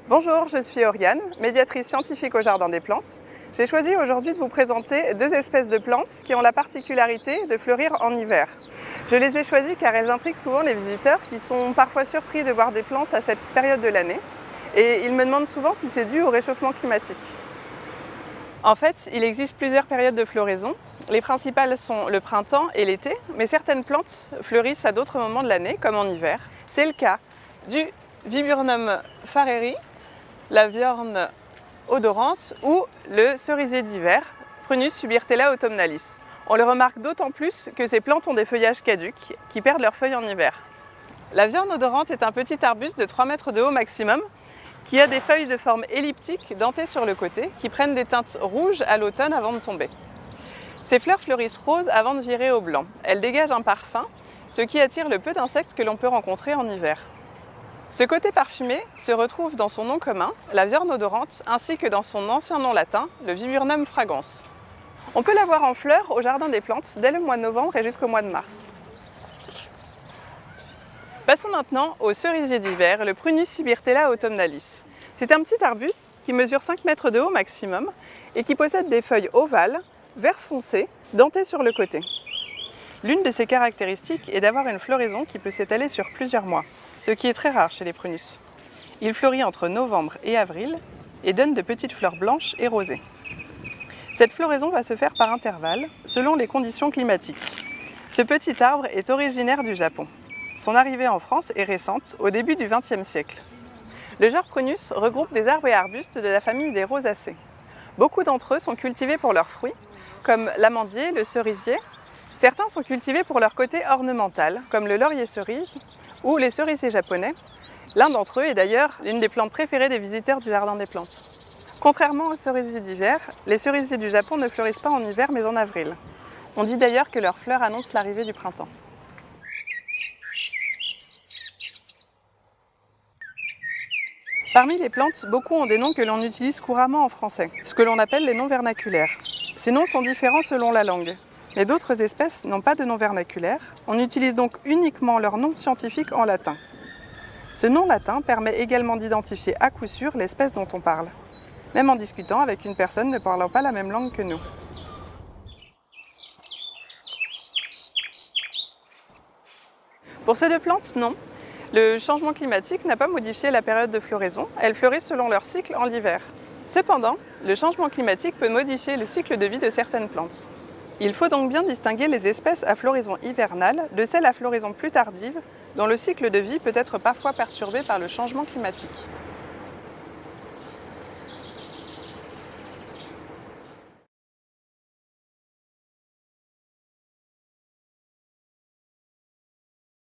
Bonjour, je suis Oriane, médiatrice scientifique au Jardin des Plantes. J'ai choisi aujourd'hui de vous présenter deux espèces de plantes qui ont la particularité de fleurir en hiver. Je les ai choisies car elles intriguent souvent les visiteurs qui sont parfois surpris de voir des plantes à cette période de l'année et ils me demandent souvent si c'est dû au réchauffement climatique. En fait, il existe plusieurs périodes de floraison. Les principales sont le printemps et l'été, mais certaines plantes fleurissent à d'autres moments de l'année, comme en hiver. C'est le cas du Viburnum farreri, la viorne odorante ou le cerisier d'hiver, Prunus subirtella autumnalis. On le remarque d'autant plus que ces plantes ont des feuillages caducs qui perdent leurs feuilles en hiver. La viorne odorante est un petit arbuste de 3 mètres de haut maximum qui a des feuilles de forme elliptique dentées sur le côté qui prennent des teintes rouges à l'automne avant de tomber. Ces fleurs fleurissent roses avant de virer au blanc. Elles dégagent un parfum, ce qui attire le peu d'insectes que l'on peut rencontrer en hiver. Ce côté parfumé se retrouve dans son nom commun, la viorne odorante, ainsi que dans son ancien nom latin, le Viburnum fragans. On peut la voir en fleurs au Jardin des Plantes dès le mois de novembre et jusqu'au mois de mars. Passons maintenant au cerisier d'hiver, le Prunus subirtella autumnalis. C'est un petit arbuste qui mesure 5 mètres de haut maximum et qui possède des feuilles ovales, vert foncé, dentées sur le côté. L'une de ses caractéristiques est d'avoir une floraison qui peut s'étaler sur plusieurs mois, ce qui est très rare chez les prunus. Il fleurit entre novembre et avril et donne de petites fleurs blanches et rosées. Cette floraison va se faire par intervalles, selon les conditions climatiques. Ce petit arbre est originaire du Japon. Son arrivée en France est récente, au début du XXe siècle. Le genre Prunus regroupe des arbres et arbustes de la famille des rosacées. Beaucoup d'entre eux sont cultivés pour leurs fruits, comme l'amandier, le cerisier. Certains sont cultivés pour leur côté ornemental, comme le laurier cerise ou les cerisiers japonais. L'un d'entre eux est d'ailleurs l'une des plantes préférées des visiteurs du Jardin des Plantes. Contrairement aux cerisiers d'hiver, les cerisiers du Japon ne fleurissent pas en hiver mais en avril. On dit d'ailleurs que leurs fleurs annoncent l'arrivée du printemps. Parmi les plantes, beaucoup ont des noms que l'on utilise couramment en français, ce que l'on appelle les noms vernaculaires. Ces noms sont différents selon la langue. Mais d'autres espèces n'ont pas de nom vernaculaire. On utilise donc uniquement leur nom scientifique en latin. Ce nom latin permet également d'identifier à coup sûr l'espèce dont on parle, même en discutant avec une personne ne parlant pas la même langue que nous. Pour ces deux plantes, non. Le changement climatique n'a pas modifié la période de floraison. Elles fleurissent selon leur cycle en l'hiver. Cependant, le changement climatique peut modifier le cycle de vie de certaines plantes. Il faut donc bien distinguer les espèces à floraison hivernale de celles à floraison plus tardive, dont le cycle de vie peut être parfois perturbé par le changement climatique.